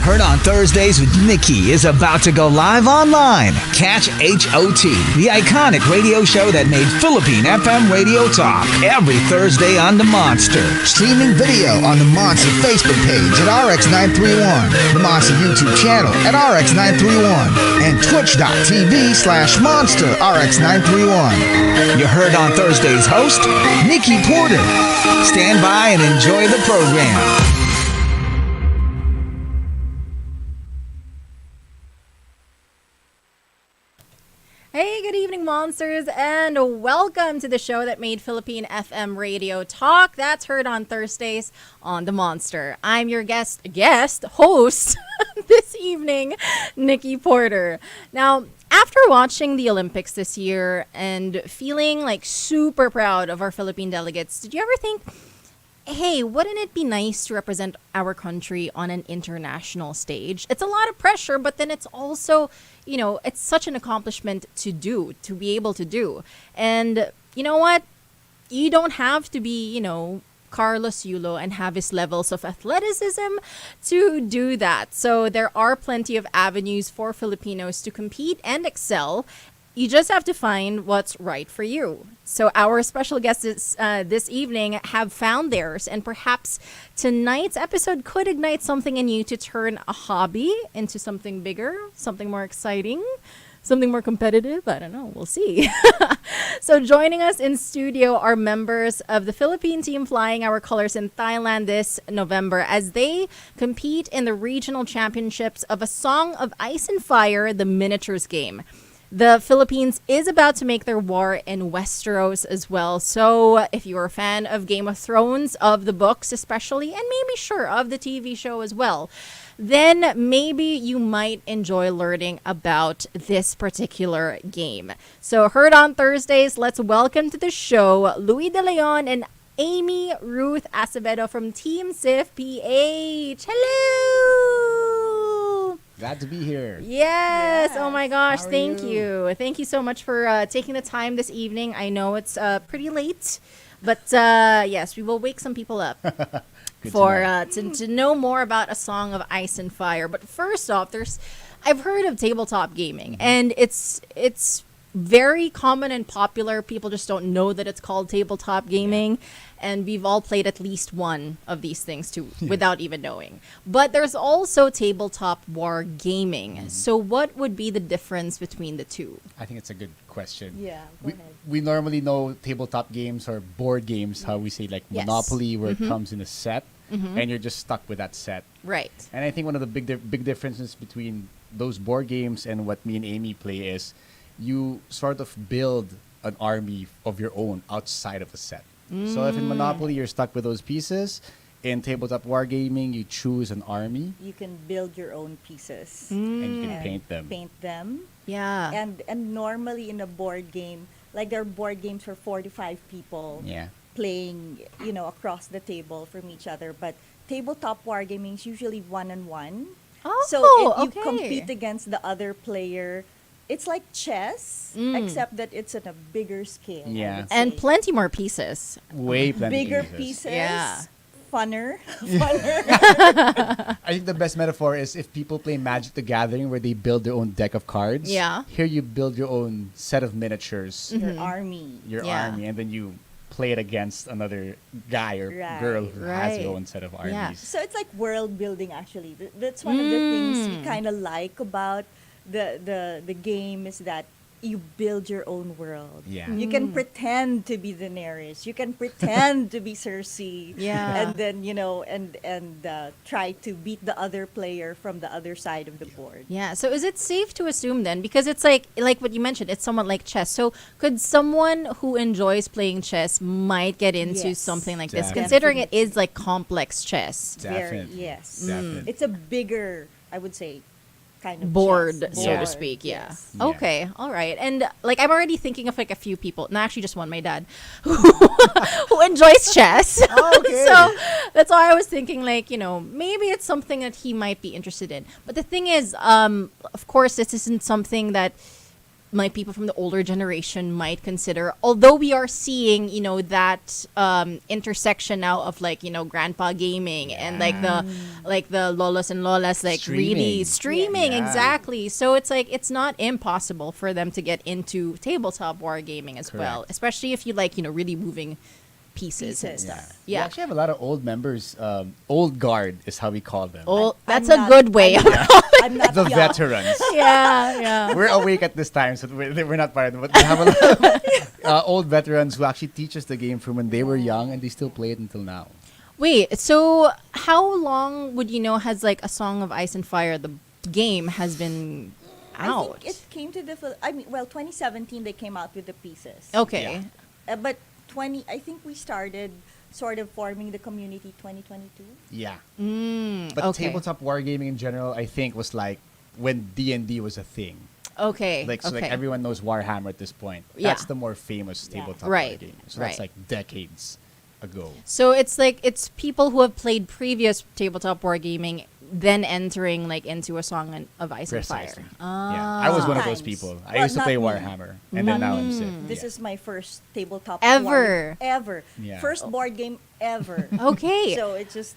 Heard on Thursdays with Nikki is about to go live online. Catch HOT, the iconic radio show that made Philippine FM radio talk, every Thursday on the Monster. Streaming video on the Monster Facebook page at RX931, the Monster YouTube channel at RX931, and twitch.tv/Monster RX931. You heard on Thursday's host, Nikki Porter. Stand by and enjoy the program. Hey, good evening, monsters, and welcome to the show that made Philippine FM radio talk. That's heard on Thursdays on The Monster. I'm your guest host this evening, Nikki Porter. Now, after watching the Olympics this year and feeling like super proud of our Philippine delegates, did you ever think, hey, wouldn't it be nice to represent our country on an international stage? It's a lot of pressure, but then it's also, it's such an accomplishment to be able to do. And you know what? You don't have to be, Carlos Yulo and have his levels of athleticism to do that. So there are plenty of avenues for Filipinos to compete and excel. You just have to find what's right for you. So our special guests this evening have found theirs, and perhaps tonight's episode could ignite something in you to turn a hobby into something bigger, something more exciting, something more competitive. I don't know. We'll see. So joining us in studio are members of the Philippine team flying our colors in Thailand this November as they compete in the regional championships of A Song of Ice and Fire, the miniatures game. The Philippines is about to make their war in Westeros as well. So if you're a fan of Game of Thrones, of the books especially, and maybe of the TV show as well, then maybe you might enjoy learning about this particular game. So heard on Thursdays, let's welcome to the show LOUIE De Leon and AIMEE Ruth Acevedo from Team SIF PH. Hello! Glad to be here. Yes. Oh my gosh. Thank you. Thank you so much for taking the time this evening. I know it's pretty late, but yes, we will wake some people up to know more about A Song of Ice and Fire. But first off, I've heard of tabletop gaming, and it's very common and popular. People just don't know that it's called tabletop gaming. And we've all played at least one of these things too, without even knowing. But there's also tabletop wargaming. So what would be the difference between the two? I think it's a good question. Yeah, go ahead. We normally know tabletop games or board games, how we say like Monopoly, where it comes in a set, and you're just stuck with that set. Right. And I think one of the big differences between those board games and what me and AIMEE play is you sort of build an army of your own outside of a set. So if in Monopoly you're stuck with those pieces, in tabletop wargaming you choose an army. You can build your own pieces. And you can paint them. Yeah. And normally in a board game, like there are board games for 4 to 5 people playing, across the table from each other. But tabletop wargaming is usually one-on-one. Oh, so if you compete against the other player, it's like chess, except that it's at a bigger scale. Yeah. And plenty more pieces. Way plenty bigger pieces. pieces. Yeah. Funner. I think the best metaphor is if people play Magic the Gathering where they build their own deck of cards. Yeah. Here you build your own set of miniatures. Your army. Your army. And then you play it against another guy or girl who has their own set of armies. Yeah. So it's like world building actually. That's one of the things we kind of like about the game is that you build your own world. Yeah. You can pretend to be Daenerys. You can pretend to be Cersei. Yeah. And then, and try to beat the other player from the other side of the board. Yeah. So is it safe to assume then, because it's like what you mentioned, it's somewhat like chess. So could someone who enjoys playing chess might get into something like this, considering it is like complex chess? Definitely. Yes. Definitely. It's a bigger, I would say, kind of board, chess. so to speak. Yeah. Okay. All right. And like I'm already thinking of like a few people, no, actually just one, my dad, who enjoys chess. Okay. So that's why I was thinking like, maybe it's something that he might be interested in. But the thing is, of course, this isn't something that like people from the older generation might consider, although we are seeing, you know, that intersection now of like, you know, grandpa gaming and like the lolos and lolas like really streaming. Yeah. Exactly. So it's like it's not impossible for them to get into tabletop wargaming as well, especially if you like, you know, really moving pieces and stuff. We actually have a lot of old members. Old guard is how we call them. That's a good way. I'm not The young. veterans. Yeah. We're awake at this time, so we're not part of it. But we have a lot of old veterans who actually teach us the game from when they were young, and they still play it until now. Wait, so how long would you know has like a Song of Ice and Fire, the game, has been out? I think it came to the 2017 they came out with the pieces. Okay. But I think we started sort of forming the community 2022. Yeah. But But tabletop wargaming in general, I think, was like when D&D was a thing. Okay. Like everyone knows Warhammer at this point. Yeah. That's the more famous tabletop Right. wargaming. So that's like decades ago. So it's people who have played previous tabletop wargaming then entering like into a Song of Ice Precisely. and Fire. Yeah. I was one of those Sometimes. people. I Well, used to not play me. Warhammer, and then now I'm SIF. This is my first tabletop Ever. ever. Yeah. First board game ever. Okay. So it's just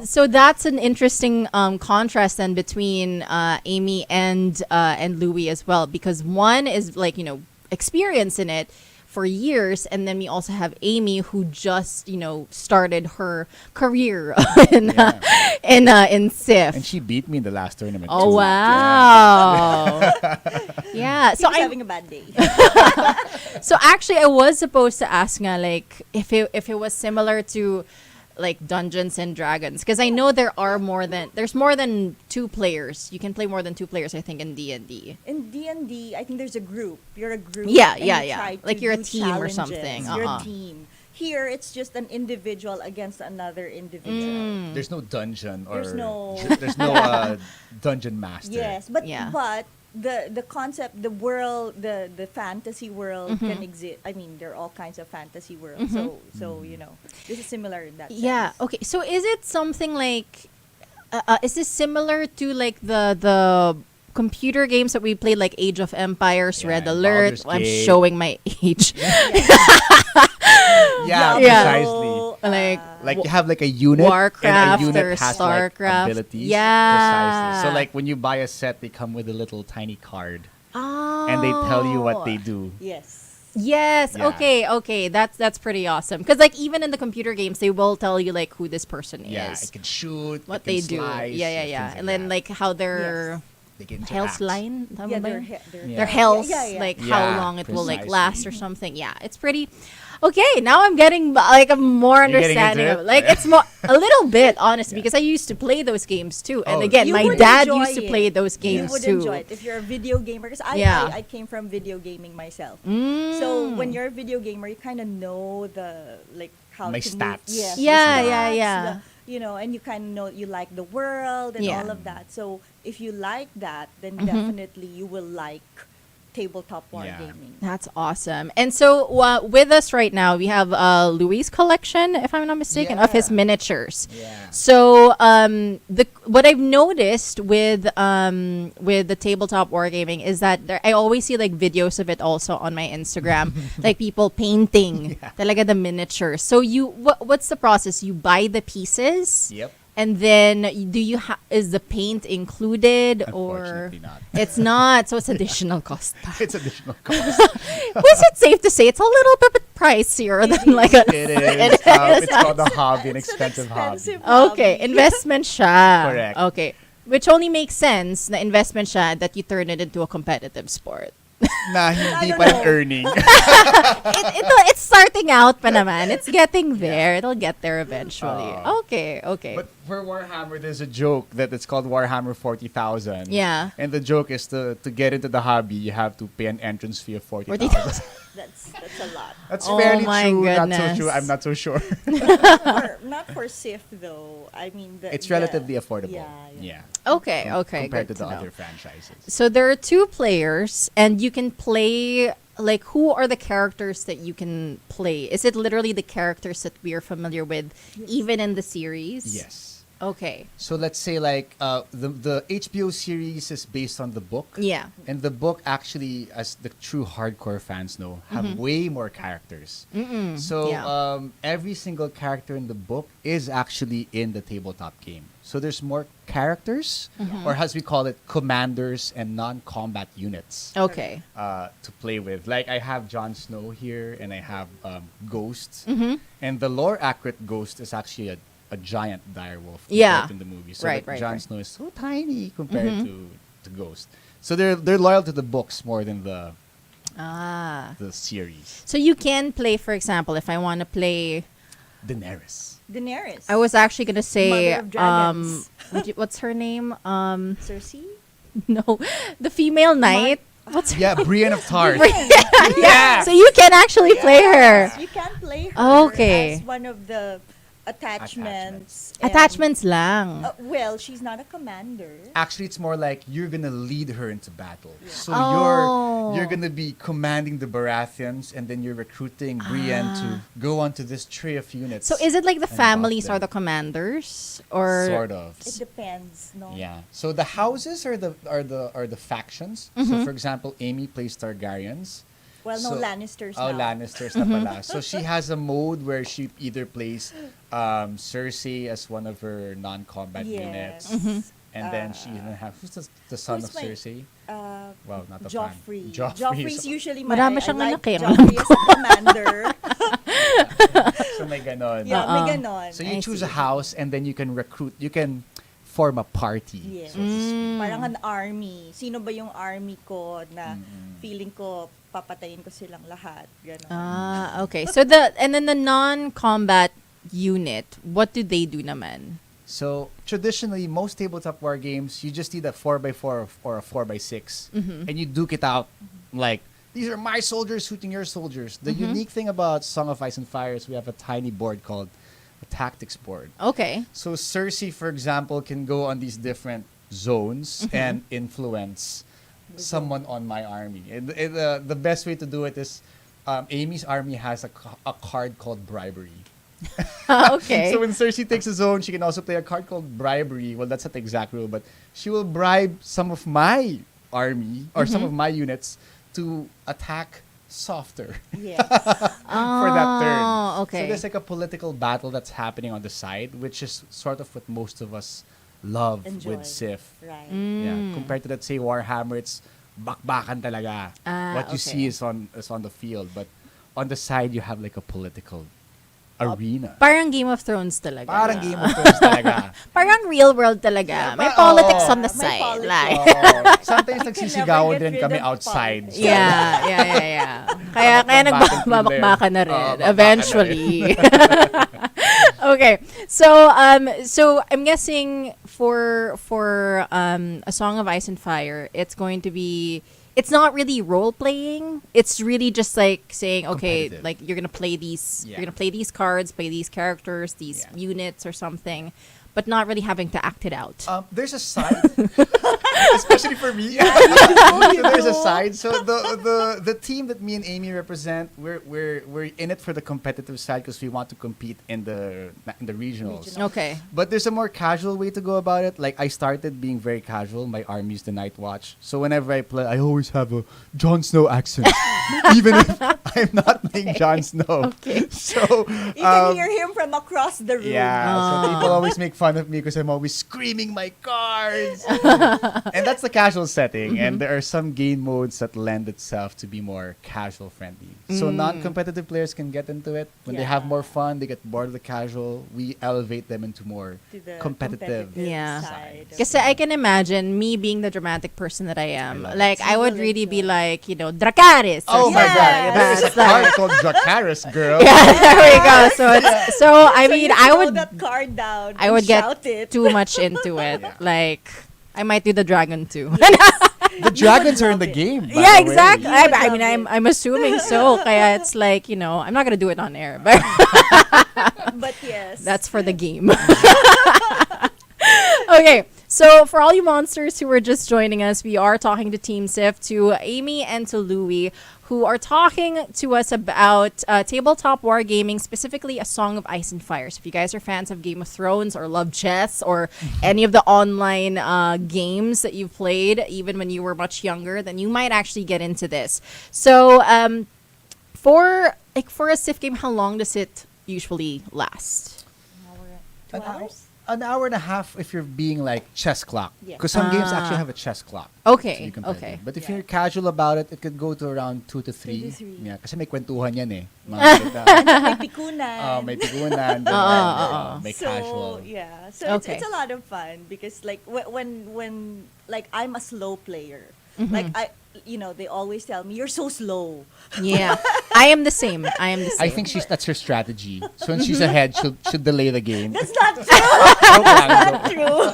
So that's an interesting contrast then between AIMEE and LOUIE as well, because one is like, you know, experience in it for years, and then we also have AIMEE who just, you know, started her career in SIF. And she beat me in the last tournament. Oh too. wow! Yeah. so So I having a bad day. so actually I was supposed to ask nga like if it was similar to like Dungeons and Dragons, because I know there's more than 2 players. You can play more than 2 players, I think, in D&D. In D&D, I think there's a group. You're a group. Yeah, and yeah, you yeah. try to Like you're a do team or challenges. something. You're Uh-huh. a team. Here, it's just an individual against another individual. There's no dungeon or There's no- dungeon master. Yes, but Yeah. the concept, the world, the fantasy world can exist. I mean, there are all kinds of fantasy worlds. So you know, this is similar in that sense. Yeah. Okay. So is it something like is this similar to like the computer games that we played, like Age of Empires, Red and Alert? Baldur's I'm Gate. showing my age. Yeah, Yeah. precisely. Like Like you have like a unit, Warcraft and a unit or has Starcraft. like abilities. Yeah. Precisely. So like when you buy a set, they come with a little tiny card, and they tell you what they do. Yes. Yes. Yeah. Okay. That's pretty awesome. Because like even in the computer games, they will tell you like who this person Yeah, is, it can shoot. what it they can do. slice, Yeah. things And like then that. like how their they can health interact. line, Yeah, their Yeah. health, Yeah. like Yeah, how long it will like precisely. last or something. Yeah, it's pretty. Okay, now I'm getting like a more You're getting understanding into of it. it? Like it's more a little bit honestly, because I used to play those games too. And Oh, again, You my would dad enjoy used to play it. those You games would too. enjoy it if you're a video gamer. Because Yeah. I came from video gaming myself. Mm. So when you're a video gamer, you kind of know the like how My to stats. Move. Yes, Yeah, the yeah, stats, yeah. you know, and you kind of know you like the world and Yeah. all of that. So if you like that, then Mm-hmm. definitely you will like tabletop Yeah. wargaming. That's awesome. And so with us right now, we have LOUIE's collection, if I'm not mistaken, of his Yeah. miniatures. Yeah. So what I've noticed with the tabletop wargaming is that I always see like videos of it also on my Instagram, like people painting talaga the miniatures. So what's the process? You buy the pieces, Yep. and then is the paint included or Unfortunately not. it's not? So it's additional cost. It's additional cost. Was it safe to say it's a little bit pricier than like a It is. It's called a hobby, an expensive hobby. okay, investment siya. Correct. Okay. Which only makes sense na investment siya that you turn it into a competitive sport. Na hindi don't pa rin know. earning. It's starting out pa naman. It's getting there. It'll get there eventually. Okay. But for Warhammer, there's a joke that it's called Warhammer 40,000. Yeah. And the joke is to get into the hobby, you have to pay an entrance fee of 40,000. 40,000. That's a lot. That's Oh fairly my true, not so goodness. true. I'm not so sure. Not for SIF though. I mean, It's relatively affordable. Yeah. Okay. Compared Good to the know. other franchises. So there are 2 players, and you can play. Like, who are the characters that you can play? Is it literally the characters that we are familiar with, even in the series? Yes. Okay. So let's say like the HBO series is based on the book. Yeah. And the book actually, as the true hardcore fans know, have way more characters. So Yeah. every single character in the book is actually in the tabletop game. So there's more characters, or as we call it, commanders and non-combat units Okay. to play with. Like I have Jon Snow here, and I have Ghost. And the lore accurate Ghost is actually a giant direwolf Yeah. in the movie. So Right, like right, Jon right. Snow is so tiny compared to Ghost. So they're loyal to the books more than the series. So you can play, for example, if I want to play. Daenerys. Daenerys. I was actually gonna say, Mother of Dragons. what's her name? Cersei. No, the female knight. What's her Yeah, Brienne of Tarth. yeah. So you can actually play her. You can play her Okay. as one of the attachments. and- Attachments lang. Well, she's not a commander. Actually, it's more like you're gonna lead her into battle. So Oh. you're gonna be commanding the Baratheons, and then you're recruiting Brienne to go onto this tree of units. So is it like the and families buff are them. the commanders, or Sort of. It depends, no? Yeah. So the houses are the factions. So for example, AIMEE plays Targaryens. Well, no, So- Lannisters Oh, now. Lannisters na pala. So she has a mode where she either plays Cersei as one of her non-combat units, Yes. and then she even have who's the son Who's of my- Cersei? Well, not a Joffrey. fan. Joffrey. Joffrey's usually my Marami I siyang like anak eh, Joffrey as a commander. So may ganon. Yeah, may ganon. So you I choose see. a house, and then you can recruit. You can form a party. Yes. So to speak. Parang an army. Sino ba yung army ko na feeling ko papatayin ko silang lahat. Ganon. okay. So and then the non-combat unit, what do they do naman? So traditionally, most tabletop war games, you just need a 4x4 or a 4x6, and you duke it out like, these are my soldiers shooting your soldiers. The unique thing about Song of Ice and Fire is we have a tiny board called a tactics board. Okay. So Cersei, for example, can go on these different zones and influence someone on my army. The best way to do it is AIMEE's army has a card called Bribery. Okay. So when Cersei takes a zone, she can also play a card called Bribery. Well, that's not the exact rule, but she will bribe some of my army or some of my units to attack softer Yes. for that turn. Oh, okay. So there's like a political battle that's happening on the side, which is sort of what most of us love Enjoy. with SIF. Right. Yeah, compared to, let's say, Warhammer, it's bakbakan talaga. What you see is on the field, but on the side you have like a political arena. Parang Game of Thrones talaga. Parang Game of Thrones talaga. Parang real world talaga. May pa- politics oo. on the May side. politics. Like. Oh, sometimes never nagsisigawan get din rid kami of outside. politics. So, Yeah. Kaya Bakbakan nagbabakbakan na din. rin. Oo, bakbakan Eventually. Okay. So I'm guessing for A Song of Ice and Fire, it's going to be, it's not really role playing. It's really just like saying, okay, Competitive. like you're gonna play these, Yeah. you're gonna play these cards, play these characters, these Yeah. units or something, but not really having to act it out. There's a side, especially for me. So there's a side. So the team that me and AIMEE represent, we're in it for the competitive side because we want to compete in the regionals. Okay. But there's a more casual way to go about it. Like I started being very casual. My army's the Night Watch. So whenever I play, I always have a Jon Snow accent, even if I'm not playing Jon Snow. Okay. So You can hear him from across the room. yeah, so people always make fun of me because I'm always screaming my cards. And that's the casual setting. And there are some game modes that lend itself to be more casual friendly. So non-competitive players can get into it. When they have Yeah. more fun, they get bored of the casual. We elevate them into more To the competitive. Yeah. side of Kasi it. I can imagine me being the dramatic person that I am. love Like, it. I would You will really be enjoy. like, Dracarys. or Oh my something. god, there is a That's like- card called Dracarys, girl. Yeah, there we go. So I So mean, you I throw would that card down. I and would get shout it. too much into it. Yeah. Like, I might do the dragon too. The dragons are in the love it. game. by Yeah, the way. exactly. You would I love mean, it. I'm assuming so. Kaya it's like, I'm not gonna do it on air, but But yes. that's for the game. Okay, So for all you monsters who are just joining us, we are talking to Team SIF, to AIMEE and to LOUIE, who are talking to us about tabletop wargaming, specifically A Song of Ice and Fire. So if you guys are fans of Game of Thrones or love chess or any of the online games that you've played, even when you were much younger, then you might actually get into this. So for a SIF game, how long does it usually last? Two hours? An hour and a half if you're being like chess clock. Yeah. Because some games actually have a chess clock. Okay, So you can play okay. it. But if Yeah. you're casual about it, it could go to around 2 to 3. 2 to 3. Yeah, kasi may kwentuhan yan eh. Mga May pikunan. may pigunan, may So casual. yeah, so Okay. it's a lot of fun because like when like I'm a slow player, Mm-hmm. like they always tell me you're so slow. Yeah, I am the same. I am the same. I think that's her strategy. So when she's ahead, she'll delay the game. That's not true. Joke lang, joke. True.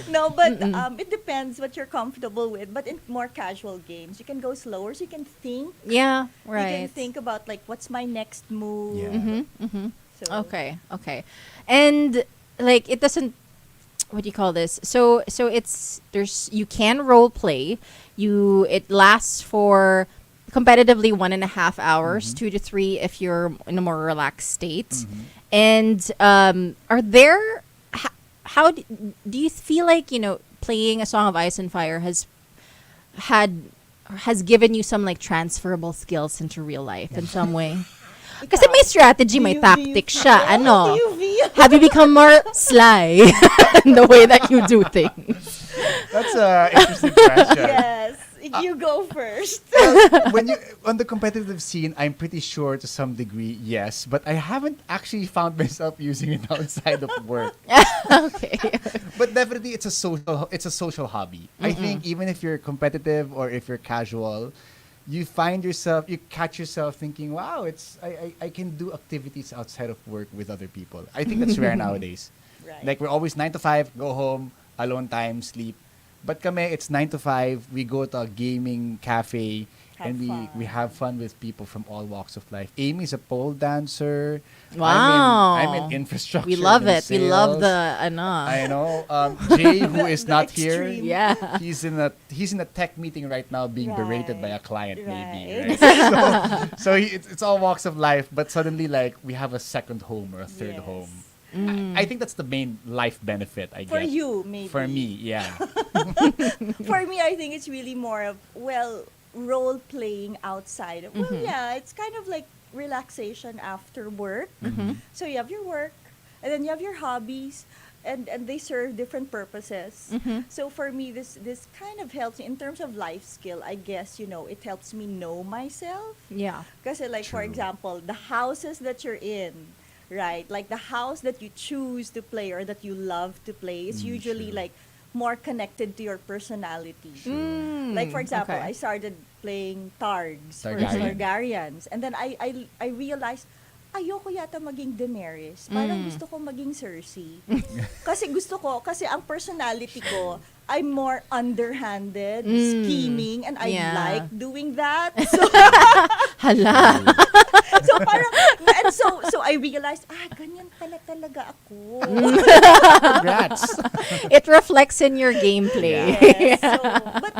No, but it depends what you're comfortable with. But in more casual games, you can go slower, so you can think. Yeah, You can right. think about like what's my next move. Yeah. So, Okay, okay. And like it doesn't, what do you call this? So you can role play. It lasts for competitively 1.5 hours, 2 to 3 if you're in a more relaxed state. And are there how do you feel like playing A Song of Ice and Fire has given you some like transferable skills into real life in some way? Kasi may strategy, may tactic siya. Ano? Have you become more sly in the way that you do things? That's an interesting question. yes, you go first. When you on the competitive scene, I'm pretty sure to some degree, yes, but I haven't actually found myself using it outside of work. Okay. But definitely, it's a social hobby. I think even if you're competitive or if you're casual, you catch yourself thinking, wow, I can do activities outside of work with other people. I think that's rare nowadays. Right. Like we're always 9 to 5, go home, alone time, sleep. But kami, it's 9 to 5, we go to a gaming cafe, Have fun. we have fun with people from all walks of life. AIMEE's a pole dancer. Wow. I'm in infrastructure. We love and it. We love sales. the I know. Jay, who is The not here, extreme. Yeah. he's in a tech meeting right now, being berated by a client, maybe. Right. Right? So it's all walks of life, but suddenly like we have a second home or a third Yes. home. I think that's the main life benefit I For get. you, maybe. For me, yeah. For me, I think it's really more of, role playing outside. Yeah, it's kind of like relaxation after work. So you have your work, and then you have your hobbies, and they serve different purposes. So for me, this kind of helps me in terms of life skill. I guess, it helps me know myself. Yeah. Because like, for True. example, the houses that you're in, right? Like the house that you choose to play or that you love to play is usually true. like more connected to your personality. Mm, Like for example, okay. I started playing Targs or Targaryen. Targaryens, and then I realized ayoko yata maging Daenerys. Parang gusto ko maging Cersei. Kasi ang personality ko, I'm more underhanded, scheming, and I Yeah. like doing that. So Hala. so parang and so I realized ganyan pala talaga ako. Congrats. It reflects in your gameplay. Yes, so,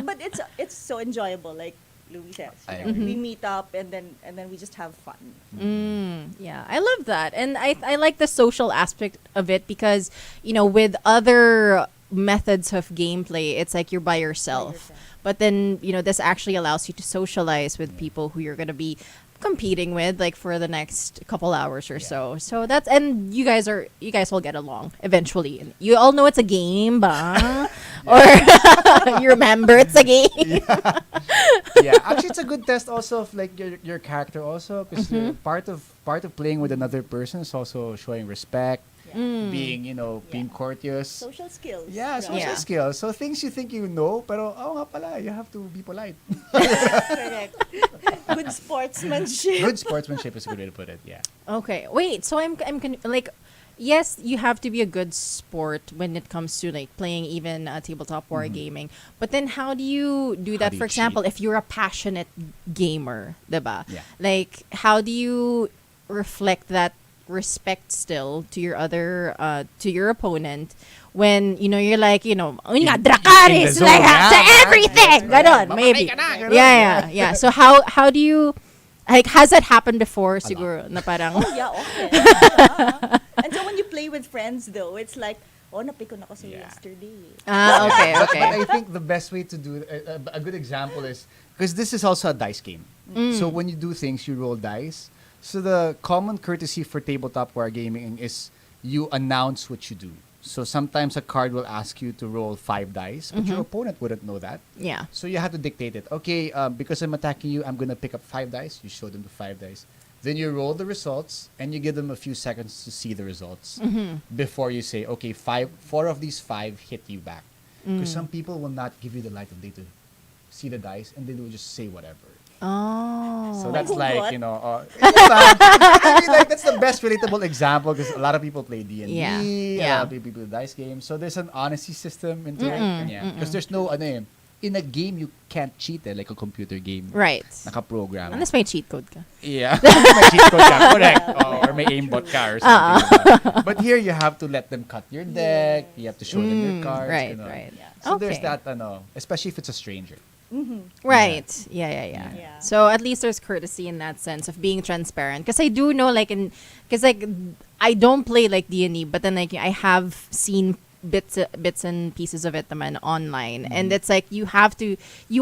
but it's so enjoyable, like Louis says. I We meet up and then we just have fun. Yeah, I love that. And I like the social aspect of it because, with other methods of gameplay, it's like you're by yourself. But then, this actually allows you to socialize with people who you're going to be competing with like for the next couple hours or so. So and you guys will get along eventually. You all know it's a game, ba? Or you remember it's a game. Yeah, actually, it's a good test also of like your character also, because part of playing with another person is also showing respect, being being courteous. Social skills. Yeah, social Yeah. skills. So things you think you know, pero nga pala, you have to be polite. Correct. Good sportsmanship. Good sportsmanship is a good way to put it. Yeah. Okay, wait. So I'm like, yes, you have to be a good sport when it comes to like playing even tabletop wargaming. But then how do you do that? do For you example, cheat? if you're a passionate gamer, diba? Yeah. Like, how do you reflect that respect still to your to your opponent when you're like yun nga, In Dracarys the zone, like yeah. to everything ganon maybe yeah so how do you like has that happened before siguro na parang Yeah, okay. Yeah. And so when you play with friends, though, it's like, oh, napikon ako sa'yo Yeah. yesterday. okay But okay I think the best way to do a good example is because this is also a dice game. So when you do things, you roll dice. So the common courtesy for tabletop wargaming is you announce what you do. So sometimes a card will ask you to roll 5 dice, but your opponent wouldn't know that. yeah So you have to dictate it. Okay, because I'm attacking you, I'm gonna pick up 5 dice. You show them the 5 dice. Then you roll the results, and you give them a few seconds to see the results before you say, okay, 4 of these 5 hit you back. Because some people will not give you the light of day to see the dice, and they will just say whatever. oh So that's Oh, like, what? I mean, like, that's the best relatable example because a lot of people play D&D, Yeah, a yeah. lot of people play dice games. So there's an honesty system into it. Because there's no, in a game, you can't cheat like a computer game. right Naka-program. unless may cheat code ka Yeah. May cheat code ka, correct. Or may aimbot ka or something. like that. But here, you have to let them cut your deck. You have to show them your cards. right you know. right So there's Okay. that, especially if it's a stranger. Right. Yeah. Yeah. So at least there's courtesy in that sense of being transparent. Because I do know, because I don't play like D&D, but then like I have seen bits and pieces of it naman online, and it's like you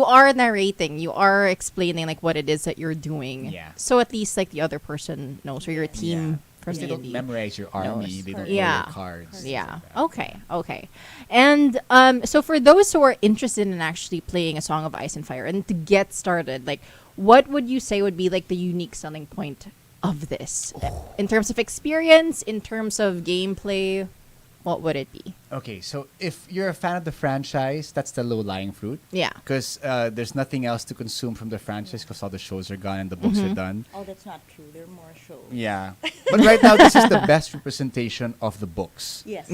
are narrating, you are explaining like what it is that you're doing. Yeah. So at least like the other person knows, or your team from Because they don't D&D. memorize your army. They don't know Yeah. your cards. Yeah. Okay. And so for those who are interested in actually playing A Song of Ice and Fire and to get started, like what would you say would be like the unique selling point of this in terms of experience, in terms of gameplay? What would it be? Okay, so if you're a fan of the franchise, that's the low-lying fruit. Yeah. Because there's nothing else to consume from the franchise because all the shows are gone and the books are done. Oh, that's not true. There are more shows. Yeah. But right now, this is the best representation of the books. Yes.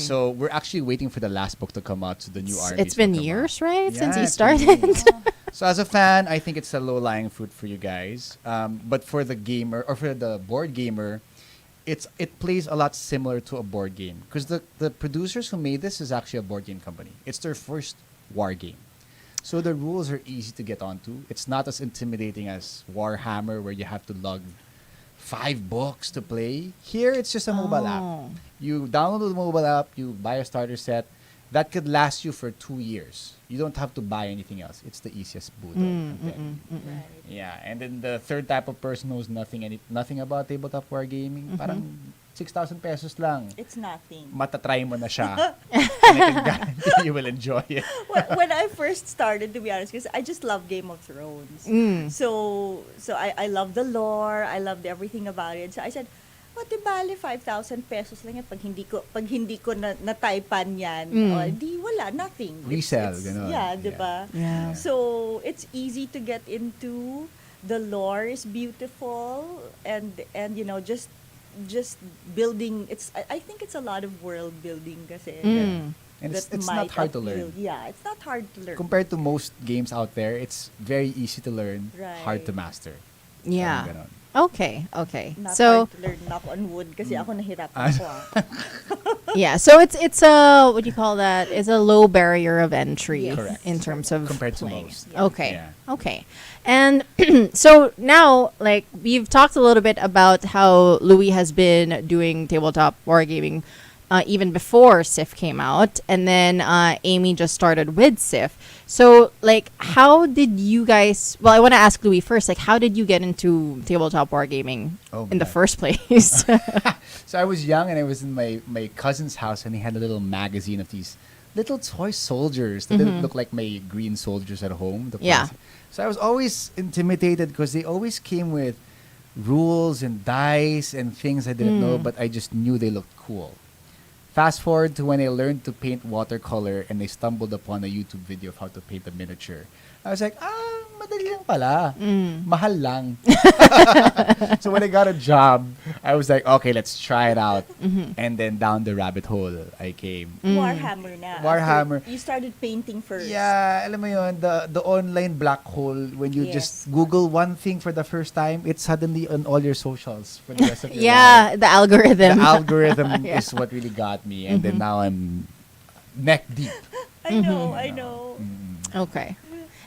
So we're actually waiting for the last book to come out, so the new armies It's been will come out. years, right, since Yeah, he it's been started. years. So as a fan, I think it's a low-lying fruit for you guys. But for the gamer or for the board gamer, it plays a lot similar to a board game because the producers who made this is actually a board game company. It's their first war game. So the rules are easy to get onto. It's not as intimidating as Warhammer where you have to lug 5 books to play. Here, it's just a mobile app. Oh. You download the mobile app, you buy a starter set. That could last you for 2 years. You don't have to buy anything else. It's the easiest boot. Right. Yeah, and then the third type of person knows nothing about tabletop wargaming. Parang 6,000 pesos lang. It's nothing. Matatry mo na siya. And I can guarantee you will enjoy it. When I first started, to be honest, because I just love Game of Thrones. So I love the lore. I loved everything about it. So I said, what di bale 5,000 pesos lang yan pag hindi ko na-typan yan. O, di wala, nothing. Resell, ganun. Yeah, di ba? Yeah. So it's easy to get into. The lore is beautiful and just building. I think it's a lot of world building kasi. And it's that not might hard to appeal. learn. Yeah, it's not hard to learn. Compared to most games out there, it's very easy to learn, hard to Right. master. Yeah. Parang ganon. Okay. Not So hard to learn, knock on wood, kasi ako nahirapan ako. yeah, so it's a what do you call that? It's a low barrier of entry Yes. Correct. in terms of Compared to playing. most. Okay. Yeah. Okay. And so now, like, we've talked a little bit about how Louis has been doing tabletop wargaming even before SIF came out, and then AIMEE just started with SIF. So, like, how did you guys? Well, I want to ask Louis first. Like, how did you get into tabletop wargaming Oh in the my. first place? So I was young and I was in my cousin's house and he had a little magazine of these little toy soldiers that didn't look like my green soldiers at home. Yeah. So I was always intimidated because they always came with rules and dice and things I didn't know, but I just knew they looked cool. Fast forward to when I learned to paint watercolor and I stumbled upon a YouTube video of how to paint a miniature. I was like, madali lang pala. Mahal lang. So when I got a job, I was like, okay, let's try it out. And then down the rabbit hole, I came. Warhammer na. Warhammer. After you started painting first. Yeah, alam mo yun, the online black hole, when you just Yes. Google one thing for the first time, it's suddenly on all your socials for the rest of your life. yeah, the algorithm. The algorithm Yeah. is what really got me. And then now I'm neck deep. I know. Okay.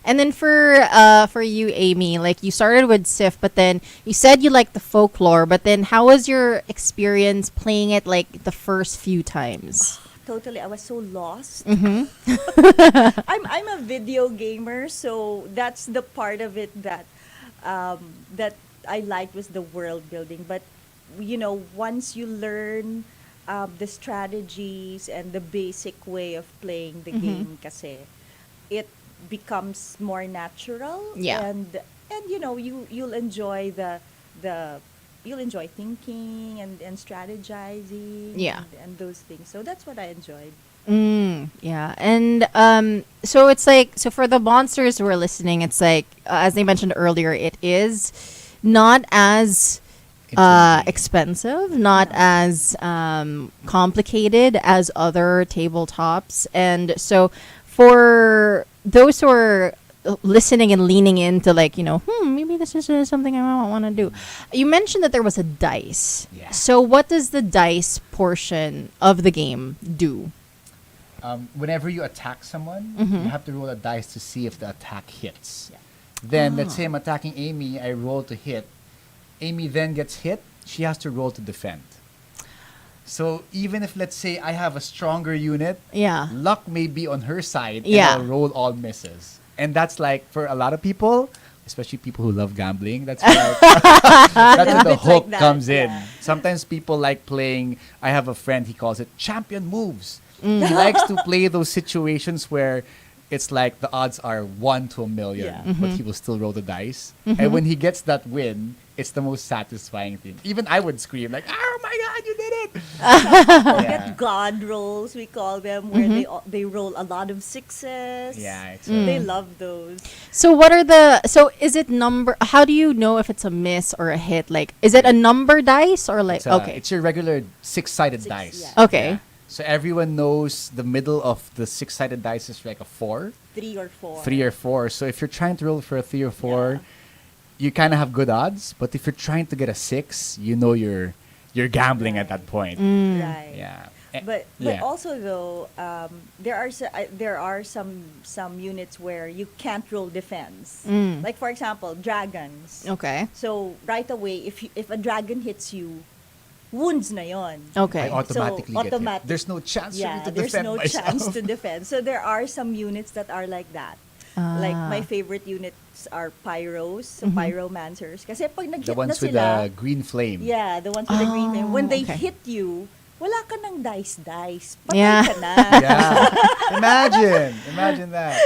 And then for you, AIMEE, like you started with SIF, but then you said you liked the folklore, but then how was your experience playing it like the first few times? Totally, I was so lost. Mm-hmm. I'm a video gamer, so that's the part of it that that I liked was the world building. But once you learn the strategies and the basic way of playing the game, kasi it becomes more natural. Yeah. And you'll enjoy the you'll enjoy thinking and strategizing. Yeah. and those things. So that's what I enjoyed. Yeah. And so it's like, so for the monsters who are listening, it's like, as they mentioned earlier, it is not as expensive, not as complicated as other tabletops. And so for those who are listening and leaning into like, maybe this is something I might want to do. You mentioned that there was a dice. Yeah. So what does the dice portion of the game do? Whenever you attack someone, Mm-hmm. you have to roll a dice to see if the attack hits. Then, let's say I'm attacking AIMEE, I roll to hit. AIMEE then gets hit, she has to roll to defend. So even if, let's say, I have a stronger unit, Yeah. luck may be on her side, and Yeah. I'll roll all misses. And that's like, for a lot of people, especially people who love gambling, that's where, that's where the It's hook like that, comes in. yeah. Sometimes people like playing, I have a friend, he calls it champion moves. He likes to play those situations where it's like the odds are 1 to 1,000,000, Yeah. but he will still roll the dice. And when he gets that win, it's the most satisfying thing. Even I would scream like, "Oh my God, you did it!" Or Yeah. get God rolls, we call them, where they roll a lot of sixes. Yeah, it's They love those. So is it number, how do you know if it's a miss or a hit? Like, is it a number dice or like, okay. It's your regular six-sided dice. yeah. Okay. Yeah. So everyone knows the middle of the six-sided dice is like a 4, 3 or 4. 3 or 4. So if you're trying to roll for a 3 or 4, you kind of have good odds. But if you're trying to get a 6, you're gambling at that point. Right. Yeah. But yeah. also though, there are some units where you can't roll defense. Like for example, dragons. Okay. So right away, if a dragon hits you, wounds na yon. Okay. I automatically So, get automatic. hit. There's no chance for me Yeah, to there's defend no myself. chance to defend. So there are some units that are like that. Like my favorite units are pyros, so pyromancers. Kasi pag nag-hit The na ones with sila, the green flame. yeah, the ones with the green flame. When they okay. hit you, wala ka ng dice. Patay Yeah. ka na. Yeah. Imagine that.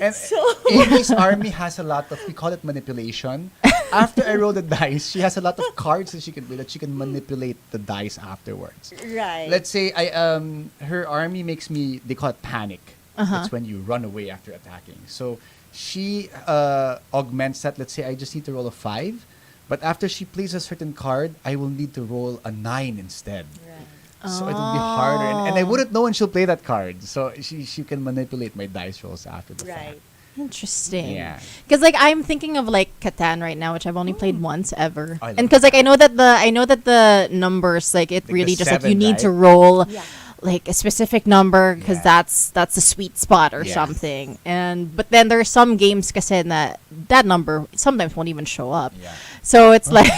And So- Amy's army has a lot of, we call it manipulation. After I roll the dice, she has a lot of cards that she can play that she can manipulate the dice afterwards. Right. Let's say her army makes me, they call it panic. That's when you run away after attacking. So she augments that. Let's say I just need to roll a 5, but after she plays a certain card, I will need to roll a 9 instead. Right. So it'll be harder, and I wouldn't know when she'll play that card. So she can manipulate my dice rolls after the fact. Right. Interesting. Yeah. Because like I'm thinking of like Catan right now, which I've only played once ever, I love and because like I know that the numbers like it Like really the just like you 7, need to right? roll. Yeah. Like a specific number because Yeah. that's a sweet spot or Yeah. something, but then there are some games kasi that number sometimes won't even show up. Yeah. So it's like,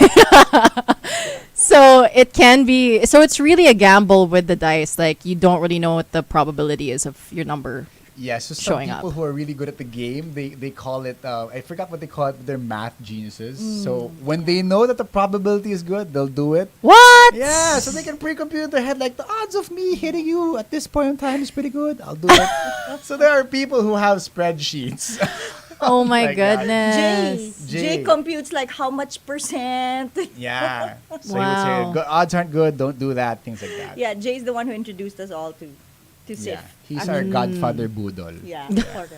so it can be, so it's really a gamble with the dice. Like you don't really know what the probability is of your number. Yeah, so some Showing people up. who are really good at the game, they call it, I forgot what they call it, but they're math geniuses. So when they know that the probability is good, they'll do it. What? Yeah, so they can pre-compute in their head, like, the odds of me hitting you at this point in time is pretty good. I'll do it. So there are people who have spreadsheets. Oh my Like that. goodness. Jay computes like how much percent. Yeah. So he Wow. would say, odds aren't good, don't do that, things like that. Yeah, Jay's the one who introduced us all to SIF. Yeah. He's our godfather Budol. Yeah, correct.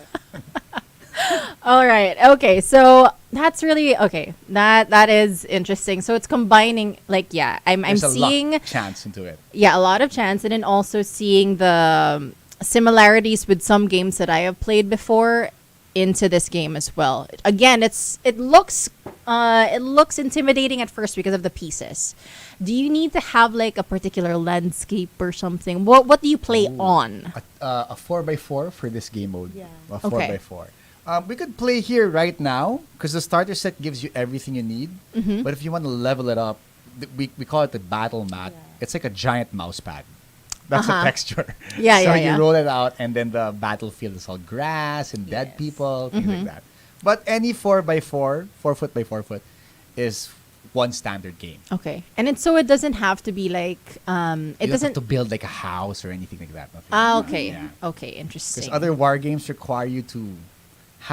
All right. Okay. So that's really okay. That is interesting. So it's combining like I'm There's a seeing luck chance into it. a lot of chance and then also seeing the similarities with some games that I have played before. into this game as well. Again, it looks intimidating at first because of the pieces. Do you need to have like a particular landscape or something? What do you play on? A 4x4 for this game mode. Yeah. A 4x4. We could play here right now because the starter set gives you everything you need. But if you want to level it up, we call it the battle mat. Yeah. It's like a giant mouse pad. That's the texture. Yeah, so yeah. you roll it out, and then the battlefield is all grass and dead Yes. people, things like that. But any 4x4, 4 foot by 4 foot, is one standard game. Okay, and it doesn't have to be like it You don't have doesn't. to build like a house or anything like that. Nothing Ah, like that. okay, Yeah. okay, interesting. Because other war games require you to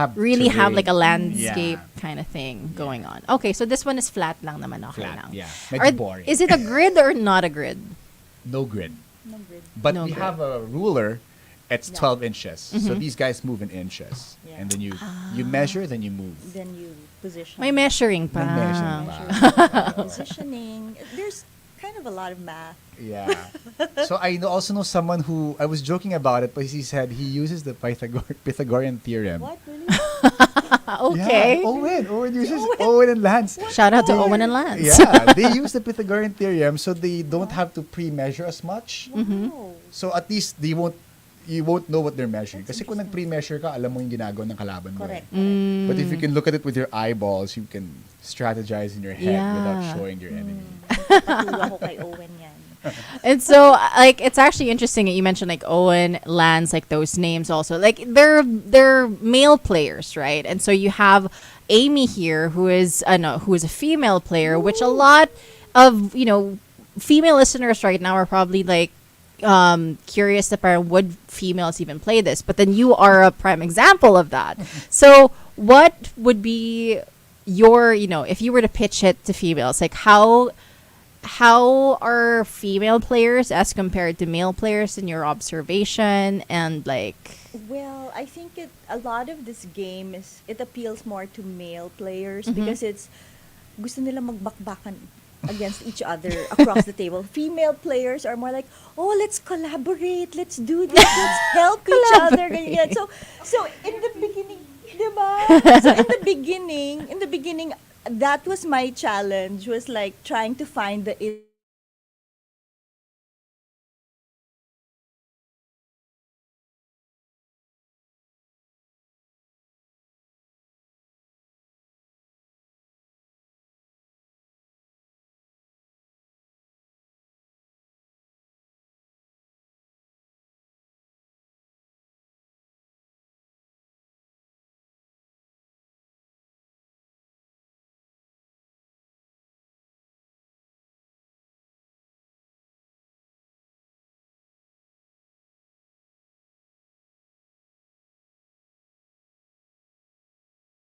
have Really have like a terrain. landscape kind of thing going on. Okay, so this one is flat lang naman, okay Flat, lang. yeah. Medyo Are- boring. Is it a grid or not a grid? No grid. No grid. But No we grid. have a ruler. It's Yeah. 12 inches. Mm-hmm. So these guys move in inches. Yeah. And then you measure, then you move. Then you position. May measuring pa. May measuring pa. Positioning. There's kind of a lot of math. Yeah. So I also know someone who, I was joking about it, but he said he uses the Pythagorean theorem. What really? Okay. Yeah, Owen uses Owen and Lance. Shout out to Owen and Lance. Yeah, they use the Pythagorean theorem so they don't have to pre-measure as much. Wow. So at least you won't know what they're measuring. Kasi kung nag-pre-measure ka, alam mo yung ginagawa ng kalaban mo. Correct. But if you can look at it with your eyeballs, you can strategize in your head Yeah. without showing your enemy. Patuwa ko kay Owen yan. And so, like, it's actually interesting that you mentioned like Owen, Lance, like those names also. Like, they're male players, right? And so you have AIMEE here, who is a female player, which a lot of female listeners right now are probably like curious about would females even play this? But then you are a prime example of that. So, what would be your if you were to pitch it to females, like how are female players as compared to male players in your observation? And like, Well, I think a lot of this game it appeals more to male players because it's gusto nila magbakbakan against each other across the table. Female players are more like, oh, let's collaborate, let's do this, let's help each other. Ganyan. So in the beginning, diba? So in the beginning, that was my challenge, was like trying to find the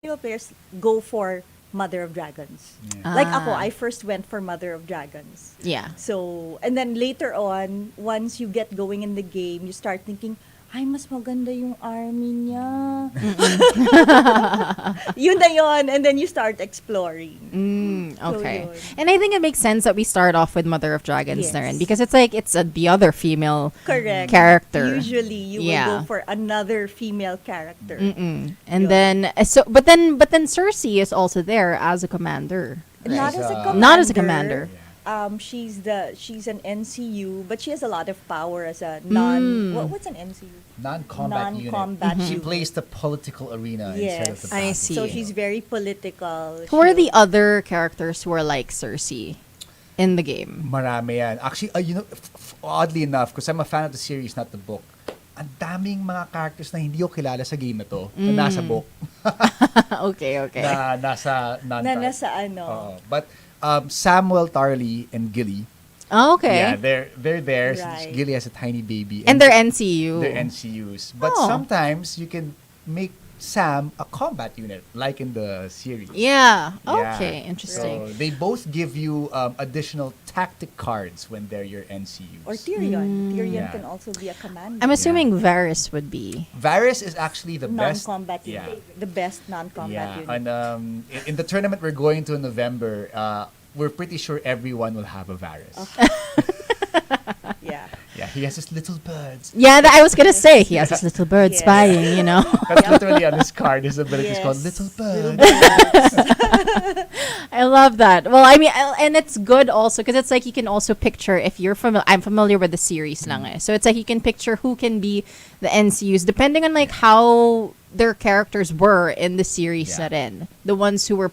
female players go for Mother of Dragons. Yeah. Like ako, I first went for Mother of Dragons. yeah. So, and then later on, once you get going in the game, you start thinking, ay, mas maganda yung army niya. Yun na yun. And then you start exploring. Okay. yun. And I think it makes sense that we start off with Mother of Dragons Yes. na rin, because it's like the other female Correct. character. Usually, you Yeah. will go for another female character. And Yun. then but then Cersei is also there as a commander. Not She's as a a- commander. Not as a commander. She's an NCU, but she has a lot of power as a what's an NCU? Non-combat unit. Non-combat She unit. plays the political arena instead of the Yes. I battle. see. So she's very political. Who are She'll- the other characters who are like Cersei in the game? Marami yan. Actually, oddly enough, because I'm a fan of the series, not the book, ang daming mga characters na hindi ko kilala sa game na to, na nasa book, Okay. na nasa na nasa ano. Oo. But Samuel Tarly and Gilly, Oh, okay. yeah, they're there. Right. Gilly has a tiny baby. And they're NCU. They're NCUs. But Oh. sometimes you can make Sam a combat unit, like in the series. Yeah. Yeah. Okay. Interesting. So they both give you additional tactic cards when they're your NCUs. Or Tyrion. Tyrion Yeah. can also be a commander. I'm assuming Varys would be. Varys is actually the best. Non-combat Yeah. unit. The best non-combat Yeah, unit. and in the tournament we're going to in November, we're pretty sure everyone will have a Varys. Yeah. Yeah, he has his little birds. Yeah, I was gonna say he has this little bird Yes. spying, you know. That's literally on his card. His ability is called Yes. Little Bird. I love that. Well, I mean, and it's good also because it's like you can also picture if you're familiar. I'm familiar with the series lang eh. So it's like you can picture who can be the NCUs depending on like how their characters were in the series Yeah. set in. The ones who were,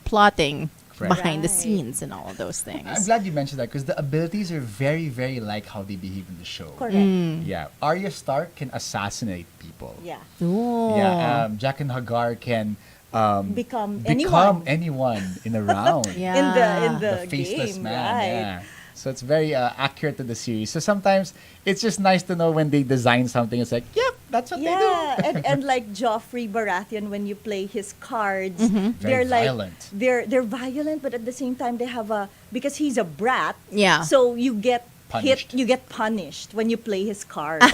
plotting Correct. behind the Right. scenes and all of those I'm things. glad you mentioned that because the abilities are very, very like how they behave in the show. Correct. Yeah, Arya Stark can assassinate people. Yeah. Ooh. Yeah, Jack and Hagar can Become anyone in a round. Yeah. in the faceless game, man. right? Yeah. So it's very accurate to the series. So sometimes it's just nice to know when they design something. It's like, yep, that's what Yeah, they do. and like Joffrey Baratheon, when you play his cards, Mm-hmm. they're Very like violent. they're violent, but at the same time they have because he's a brat. Yeah. So you get Punished. you get punished when you play his cards.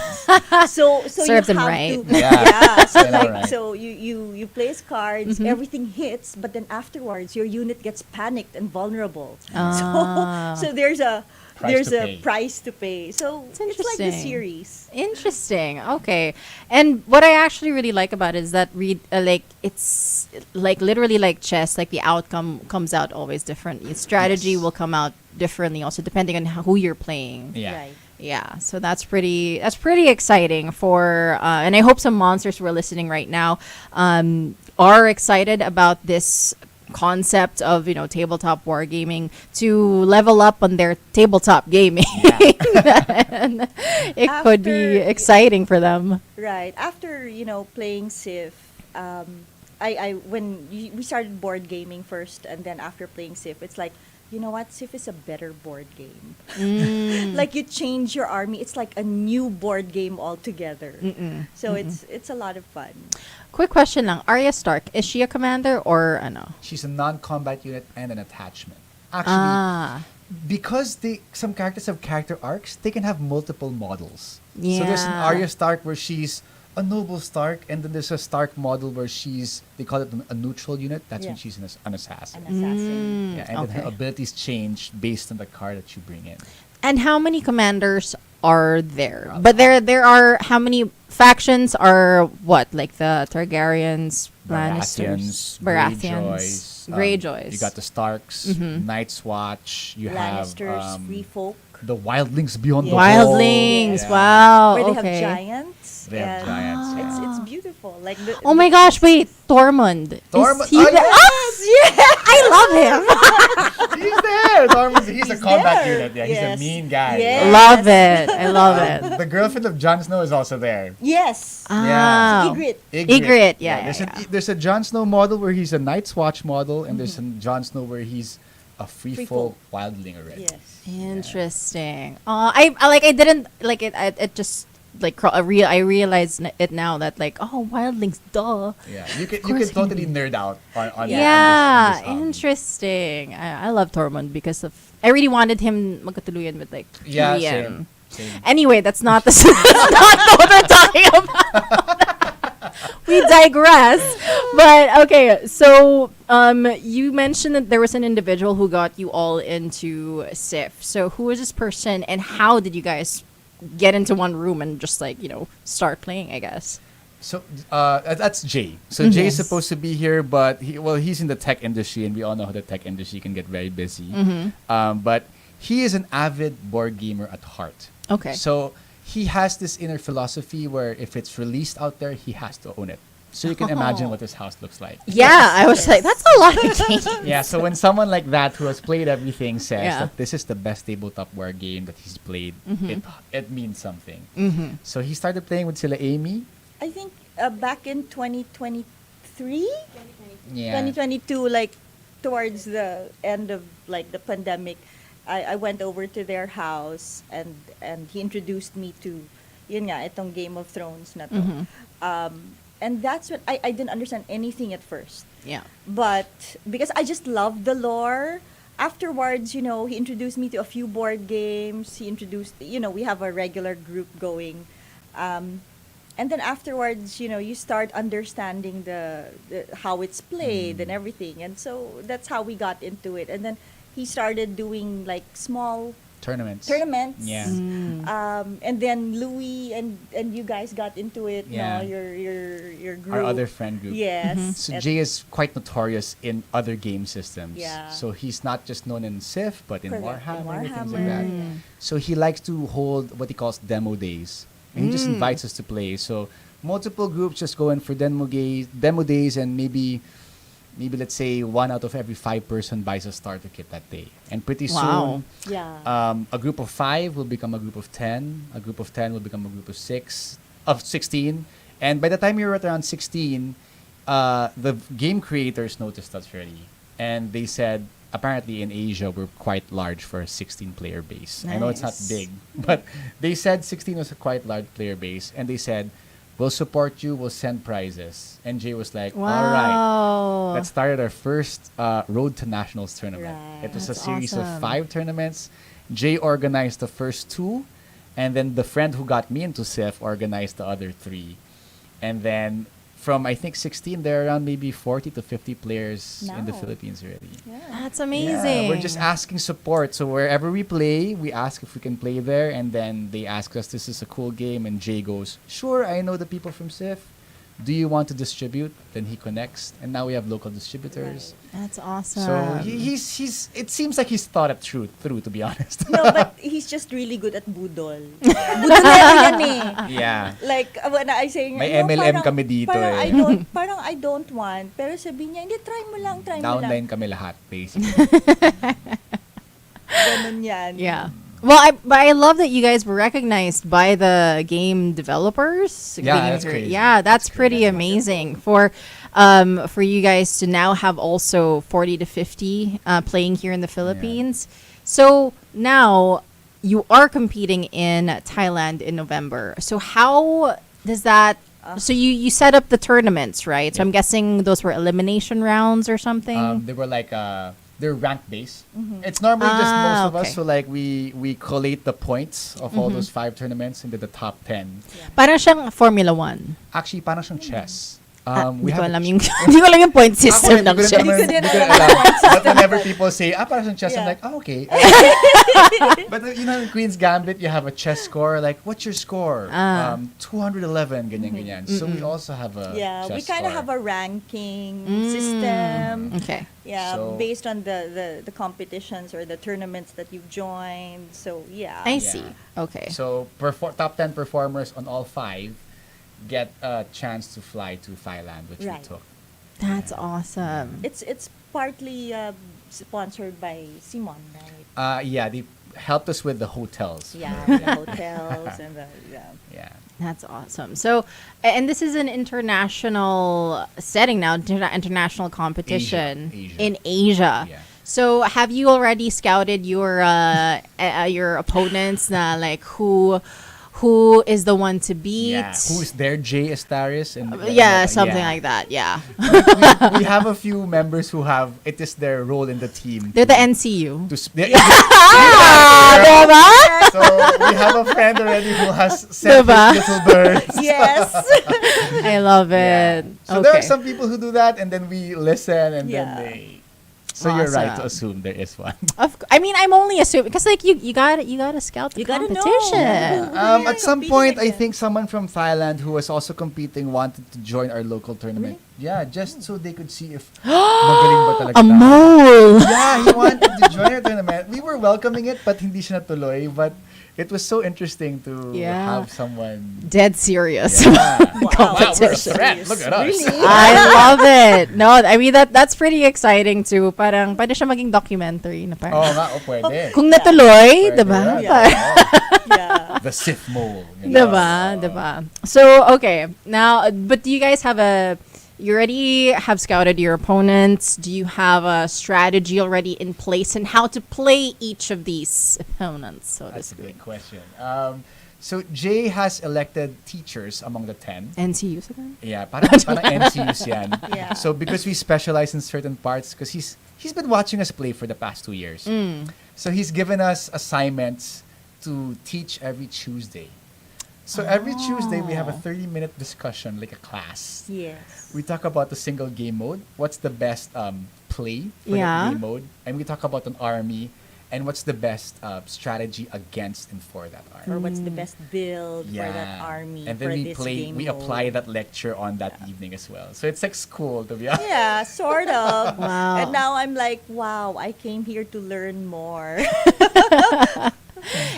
so Serves you him have right. to Yeah. So I know, like right? so you play his cards, Mm-hmm. everything hits, but then afterwards your unit gets panicked and vulnerable. Ah. So there's a Price to pay. price to pay. So It's it's like the interesting. series. Interesting. Okay. And what I actually really like about it is that like it's like literally like chess. Like the outcome comes out always different. Your strategy Yes. will come out differently, also depending on who you're playing. Yeah. Right. Yeah, so that's pretty exciting for and I hope some monsters who are listening right now are excited about this concept of tabletop wargaming to level up on their tabletop gaming. And it could be After- exciting for them. Right. After, playing SIF, I when we started board gaming first, and then after playing SIF, it's like, you know what? SIF is a better board game. Like you change your army. It's like a new board game altogether. So it's a lot of fun. Quick question lang, Arya Stark, is she a commander or ano? She's a non-combat unit and an attachment. Actually, because some characters have character arcs, they can have multiple models. So there's an Yeah. Arya Stark where she's a noble Stark, and then there's a Stark model where they call it a neutral unit. That's when Yeah. she's an assassin. An assassin. Yeah, and then her okay. abilities change based on the card that you bring in. And how many commanders are there? But there are how many factions are what? Like the Targaryens, Lannisters, Baratheons, Greyjoys. You got the Starks, Night's Watch. You Lannisters, have Free Folk, the Wildlings beyond Yeah. the Wall. Wildlings. Yeah. Wow. where they okay. have giants. They have and giants, yeah. It's beautiful. Like Oh my gosh! Wait, Tormund. Tormund- Is he oh, the- yes! I love him. He's there. He's a combat there. unit. Yeah, he's Yes. a mean guy. Yes. Love it. I love it. The girlfriend of Jon Snow is also there. Yes. Ah. Ygritte. Ygritte, yeah, There's a Jon Snow model where he's a Night's Watch model, and there's a Jon Snow where he's a free Free folk folk. wildling already. Yes. Interesting. I didn't like it. It just like I realized it now that like wildlings, duh. Yeah, you can course totally nerd out on Yeah, this hobby. interesting. I love Tormund because of I really wanted him magkatuluyan with like Yeah, Tyrion. same. Anyway, that's not that's not what we're talking about. We digress. But okay, so you mentioned that there was an individual who got you all into SIF. So who is this person and how did you guys get into one room and just like, start playing, I guess? So that's Jay. So Jay is Yes. supposed to be here, but he's in the tech industry, and we all know how the tech industry can get very busy. But he is an avid board gamer at heart. Okay. So he has this inner philosophy where if it's released out there, he has to own it. So you can imagine what his house looks like. Yeah, I was like, that's a lot of games. Yeah, so when someone like that who has played everything says Yeah. that this is the best tabletop war game that he's played, it means something. So he started playing with sila AIMEE. I think back in 2023, Yeah. 2022, like towards the end of like the pandemic, I went over to their house and he introduced me to yun nga itong Game of Thrones na to. And that's when I didn't understand anything at first. Yeah. But because I just loved the lore, afterwards, he introduced me to a few board games. He introduced, we have a regular group going. And then afterwards, you start understanding the how it's played and everything. And so that's how we got into it. And then he started doing like small Tournaments. Yeah. And then Louis and you guys got into it. Yeah. No, your group. Our other friend group. Yes. So Jay is quite notorious in other game systems. Yeah. So he's not just known in SIF, but in Correct. Warhammer, In and things like that. Warhammer, So he likes to hold what he calls demo days. And he just invites us to play. So multiple groups just go in for demo days, and maybe let's say 1 out of every 5 person buys a starter kit that day. And pretty Wow. soon, Yeah. a group of 5 will become a group of 10. A group of 10 will become a group of 16. And by the time you're at around 16, the game creators noticed us already. And they said, apparently in Asia, we're quite large for a 16-player base. I know it's not Nice. big, but they said 16 was a quite large player base. And they said, we'll support you, we'll send prizes. And Jay was like, all right. Wow. That started our first Road to Nationals tournament. Right. It was That's a series awesome. of 5 tournaments. Jay organized the first 2, and then the friend who got me into SIF organized the other 3. And then from, I think, 16, there are around maybe 40 to 50 players in the Now. Philippines already. That's amazing. Yeah, we're just asking support. So wherever we play, we ask if we can play there, and then they ask us, this is a cool game, and Jay goes, sure, I know the people from SIF. Do you want to distribute? Then he connects, and now we have local distributors. That's awesome. So he's it seems like he's thought it through, to be honest. No, but he's just really good at budol. Budolero yan eh. Yeah. Like, when I say, May "No, MLM parang- kami dito parang eh." I don't want. Pero sabi niya, hindi, try mo lang. Downline kami lahat, basically. Ganun yan. Yeah. Well, but I love that you guys were recognized by the game developers. Yeah, that's crazy. Yeah, that's pretty amazing for you guys to now have also 40 to 50 playing here in the Philippines. So now you are competing in Thailand in November. So how does that? So you set up the tournaments, right? So I'm guessing those were elimination rounds or something. They were like they're rank based. It's normally just most of okay. us. So like we collate the points of all those 5 tournaments into the top 10. Parang siyang Formula 1. Actually, parang siyang chess. Hindi ko alam yung hindi ko alam yung point system ng chess. Hindi ko din But whenever people say, parang siyang chess, I'm Yeah. like, oh, okay. But you know, in Queen's Gambit, you have a chess score. Like, what's your score? 211, ganyan. So we also have a Yeah, chess we kind of score. have a ranking system. Okay. Yeah, So- based on the competitions or the tournaments that you've joined. So, yeah. I see. Okay. So top 10 performers on all 5 get a chance to fly to Thailand, which we Right. took. That's awesome. It's partly sponsored by Simon, right? Yeah, they helped us with the hotels. Yeah, the hotels and the, yeah. Yeah. That's awesome. So, and this is an international setting now, international competition Asia. in Asia. Yeah. So, have you already scouted your opponents? Like who is the one to beat? Yeah. Who is there? Jay Estaris and Something like that. Yeah, we have a few members who have it is their role in the team. they're the NCU. Diba? So we have a friend already who has set Diba? his little birds. Yes. I love it. So there are some people who do that, and then we listen, and Yeah. then they. So you're right to Awesome. assume there is one. I mean, I'm only assuming because like you got to scout the You gotta know. competition. Yeah. At some competing point, I again. think someone from Thailand who was also competing wanted to join our local tournament. Yeah, just so they could see if magaling ba talaga A tayo. mole. Yeah, he wanted to join our tournament. We were welcoming it, but hindi siya natuloy. But it was so interesting to Yeah. have someone. Dead serious. Yeah. Wow. Wow, we're a threat. Look at us. Really? I love it. No, I mean that's pretty exciting too. Parang pwede siya maging documentary na parang. Oo nga, pwede. Kung natuloy, Pwede 'di ba? yan. Yeah. The SIF mole. Diba? So, okay. Now, but do you guys have you already have scouted your opponents? Do you have a strategy already in place and how to play each of these opponents? So That's a to good speak. question. So Jay has elected teachers among the 10. NCUs again? Yeah, parang NCUs yan. Yeah. So because we specialize in certain parts, because he's been watching us play for the past 2 years. So he's given us assignments to teach every Tuesday. So every Tuesday we have a 30-minute discussion, like a class. Yes. We talk about the single game mode. What's the best play for Yeah. that game mode? And we talk about an army. and what's the best strategy against and for that army. Or what's the best build for that army and then for we this play, game we mode. apply that lecture on that evening as well. So it's like school, to be honest. Yeah, sort of. Wow. And now I'm like, wow, I came here to learn more.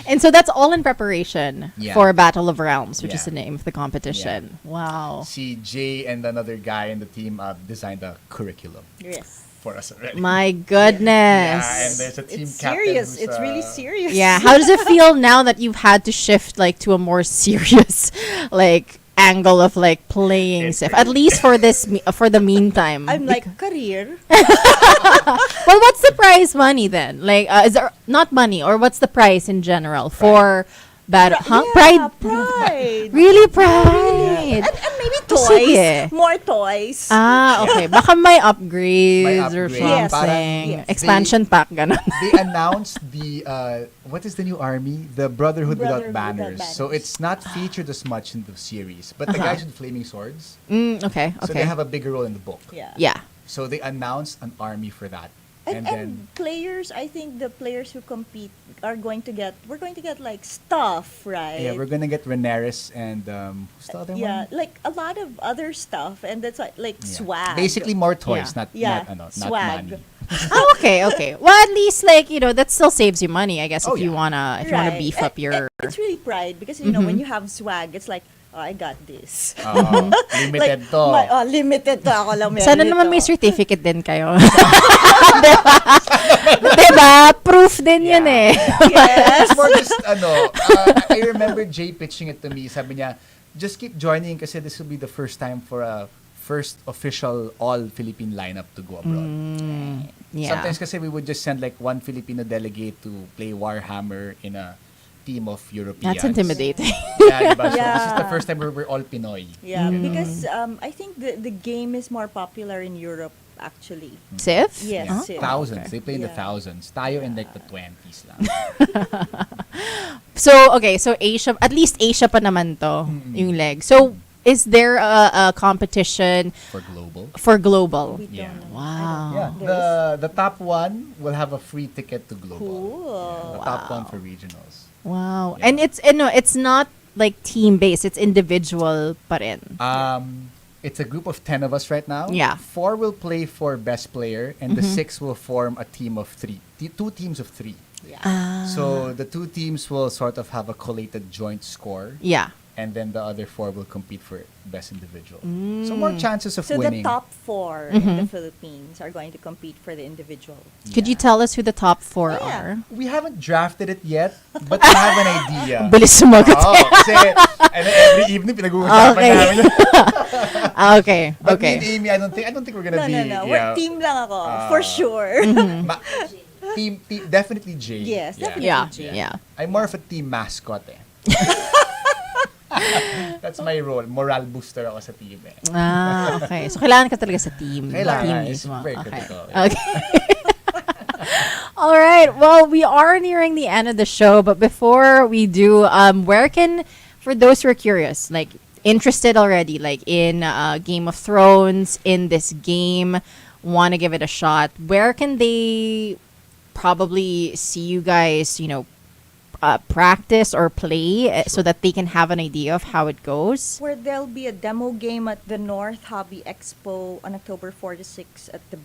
And so that's all in preparation Yeah. for Battle of Realms, which is Yeah. the name of the competition. Wow. See, Jay and another guy in the team designed a curriculum Yes. for us already. My goodness. Yeah, and there's a team It's captain serious. who's, It's really serious. Yeah, how does it feel now that you've had to shift like to a more serious like angle of like playing It's SIF, at least for this for the meantime? I'm like, career? Well, what's the prize money then? Like, is there not money, or what's the price in general for battle? Huh? Yeah, Pride. pride. Really, pride. And maybe toys. Sige. More toys. Ah, okay. Baka may upgrades May or upgrades. Yes. something. Yes. Expansion pack, ganon. They announced the what is the new army? The Brotherhood Without Brotherhood Banners. Without So Banners. it's not featured as much in the series, but the Uh-huh. guys with flaming swords. Okay, So they okay. have a bigger role in the book. Yeah. Yeah. So they announced an army for that, And, then players, I think the players who compete are going to get, we're going to get like stuff, right? yeah, we're gonna get Renaris and who's the other Yeah, one? like a lot of other stuff, and that's like Yeah. swag. Basically more toys, Yeah. not Yeah, not swag. money. Oh, okay, okay. Well, at least like that still saves you money, I guess, Oh, if you yeah. wanna Right. beef up And your. it's really pride because you know when you have swag, it's like, oh, I got this. Limited to. Limited to ako lang. meron Sana naman nito. may certificate din kayo. diba? Diba? Proof din yun eh. Yes. It's more just, I remember Jay pitching it to me. Sabi niya, just keep joining kasi this will be the first time for a first official all-Philippine lineup to go abroad. Yeah. Sometimes kasi we would just send like one Filipino delegate to play Warhammer in a team of Europeans. That's intimidating. Yeah, diba? So this is the Yeah. first time we're all Pinoy. Yeah, because I think the game is more popular in Europe, actually. SIF? Yes. Huh? SIF. Thousands. They play in the Yeah. thousands. Tayo in like the 20s lang. So, okay. So, Asia, at least Asia pa naman to, yung leg. So, is there a competition For global. for global? We Yeah. don't know. Wow. Yeah, There the top one will have a free ticket to global. Cool. The top one for regionals. Wow. Yeah. And it's not like team based, it's individual pa rin. It's a group of 10 of us right now. Yeah. 4 will play for best player, and the 6 will form a team of 3. 2 teams of 3. Yeah. So the 2 teams will sort of have a collated joint score, Yeah. and then the other 4 will compete for best individual. So more chances of So winning. the top 4 in the Philippines are going to compete for the individual. Could you tell us who the top 4 Yeah. are? We haven't drafted it yet, but we have an idea. Bilis sumagot. Oo, kasi and then every evening pinag-uusapan Okay. namin. Okay. But me Okay. and Amy, I don't think we're gonna No, be. no, no. Yeah, We're team lang ako, for sure. ma- team, definitely Jay. Yes, definitely. Yeah. Jay. Yeah. I'm more of a team mascot eh. That's my role. Moral booster ako sa team eh. Ah, okay. So, kailangan ka talaga sa team. Kailangan. Team It's mismo. very Okay. critical. Okay. All right. Well, we are nearing the end of the show, but before we do, where can, for those who are curious, like interested already, like in Game of Thrones, in this game, want to give it a shot, where can they probably see you guys, practice or play so that they can have an idea of how it goes? Where there'll be a demo game at the North Hobby Expo on October 4 to 6 at the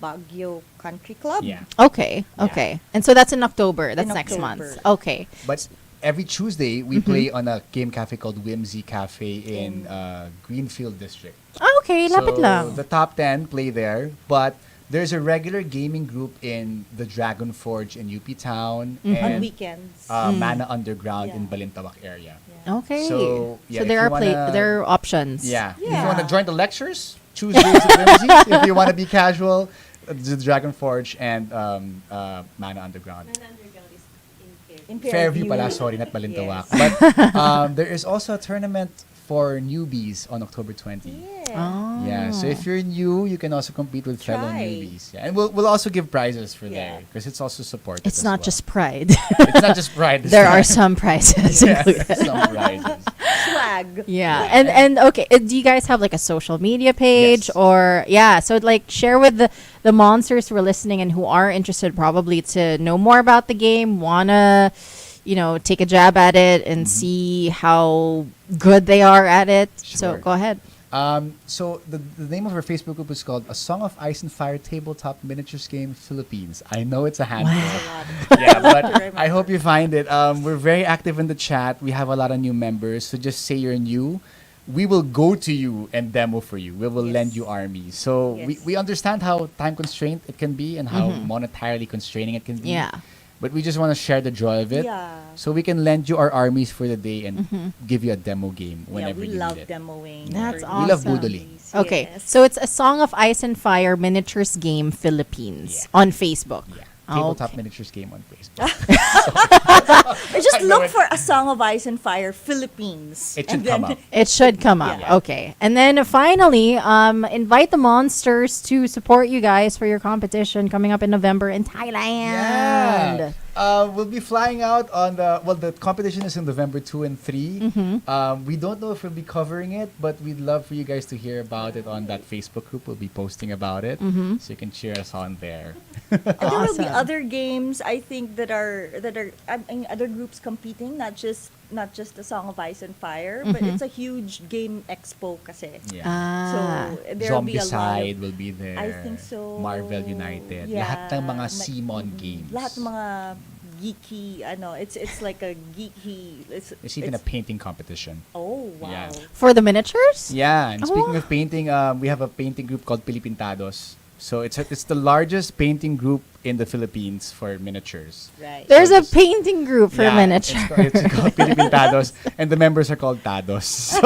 Baguio Country Club. Yeah. Okay. Okay. And so that's in October. That's In next October. month. Okay. But every Tuesday, we play on a game cafe called Whimsy Cafe in Greenfield District. Okay, lapit So lang. the top 10 play there, but there's a regular gaming group in the Dragon Forge in UP Town On and weekends. Mana Underground in Yeah. Balintawak area. Okay. So, yeah, so if there you are there are options. Yeah. If you Yeah. want to join the lectures, Tuesdays at Whimsy. If you want to be casual, the Dragon Forge and Mana Underground. In Fairview pala, sorry, not Balintawak. Yes. But there is also a tournament for newbies on October 20. Yeah. Oh. Yeah, so if you're new, you can also compete with fellow Try. newbies. Yeah, and we'll also give prizes for Yeah. there because it's also supported. It's as not well. just pride. It's not just pride. this there are time. some prizes Yeah, included. some prizes. swag. Yeah. And okay, do you guys have like a social media page Yes. or so like share with the monsters who are listening and who are interested probably to know more about the game, wanna take a jab at it and see how good they are at it. So Sure. go ahead. So the name of our Facebook group is called A Song of Ice and Fire Tabletop Miniatures Game Philippines. I know it's a handful. Yeah, but I hope you find it. We're very active in the chat. We have a lot of new members. So just say you're new. We will go to you and demo for you. We will lend you armies. So Yes. we understand how time constrained it can be and how monetarily constraining it can be. Yeah. But we just want to share the joy of it. Yeah. So we can lend you our armies for the day and give you a demo game Yeah, whenever we you love need it. demoing. That's for awesome. We love boodling. these. Okay, Yes. so it's A Song of Ice and Fire Miniatures Game Philippines on Facebook. Yeah. Tabletop Okay. Miniatures Game on Facebook. Just know look it. for A Song of Ice and Fire Philippines. It and should come then- up. It should come up. Yeah. Okay. And then finally, invite the monsters to support you guys for your competition coming up in November in Thailand. Yeah. We'll be flying out on the competition is in November 2 and 3. We don't know if we'll be covering it, but we'd love for you guys to hear about it on that Facebook group. We'll be posting about it, so you can cheer us on there. And there will be Awesome. other games I think that are I mean, other groups competing, not just the Song of Ice and Fire, but it's a huge game expo kasi. Yeah. Ah. So there will be a lot Zombicide of, will be there. I think so. Marvel United. Yeah. Lahat ng mga Simon games. Lahat ng mga geeky, it's like a geeky. There's even a painting competition. Oh wow. Yeah. For the miniatures? Yeah, and speaking Oh. of painting, we have a painting group called Pilipintados. So it's the largest painting group in the Philippines for miniatures. Right. There's So a just- painting group for miniatures. It's called Pilipintados, and the members are called Tados. So,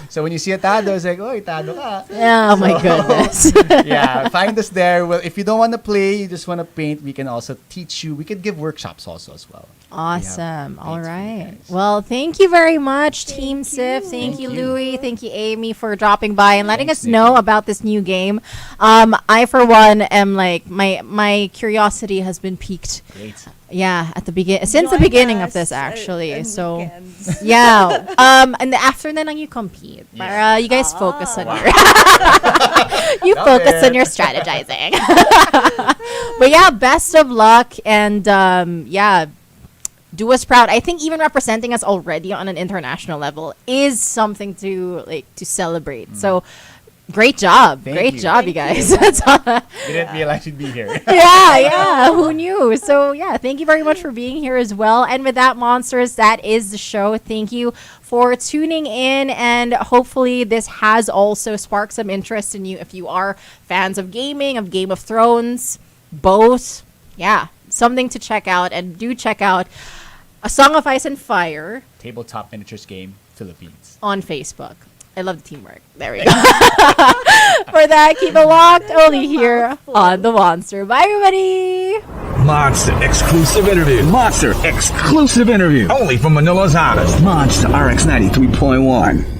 so when you see a Tado, it's like, oh, Tado ka. Oh my goodness. Yeah, find us there. Well, if you don't want to play, you just want to paint, we can also teach you. We could give workshops also as well. Awesome. All paints for you right. guys. Well, thank you very much, Team SIF. Thank you, Thank you. Louie. Thank you, Amy, for dropping by and letting Thanks, us know Nikki. about this new game. I, for one, am like, my curiosity has been piqued. Great. Yeah, at the since the Join beginning of us, this, actually. on So, weekends. yeah. And after na lang you compete. Para you guys focus on your you Love focus it. on your strategizing. But yeah, best of luck and yeah, do us proud. I think even representing us already on an international level is something to celebrate. So great job. Thank Great you. job, you guys. That's all. We didn't realize you'd be here. Yeah. Who knew? So, yeah, thank you very much for being here as well. And with that, monsters, that is the show. Thank you for tuning in. And hopefully, this has also sparked some interest in you if you are fans of gaming, of Game of Thrones, both. Yeah, something to check out. And do check out A Song of Ice and Fire Tabletop Miniatures Game, Philippines. on Facebook. I love the teamwork. There we go. For that, keep it locked only here on The Monster. Bye, everybody. Monster exclusive interview. Monster exclusive interview. Only from Manila's hottest. Monster RX93.1.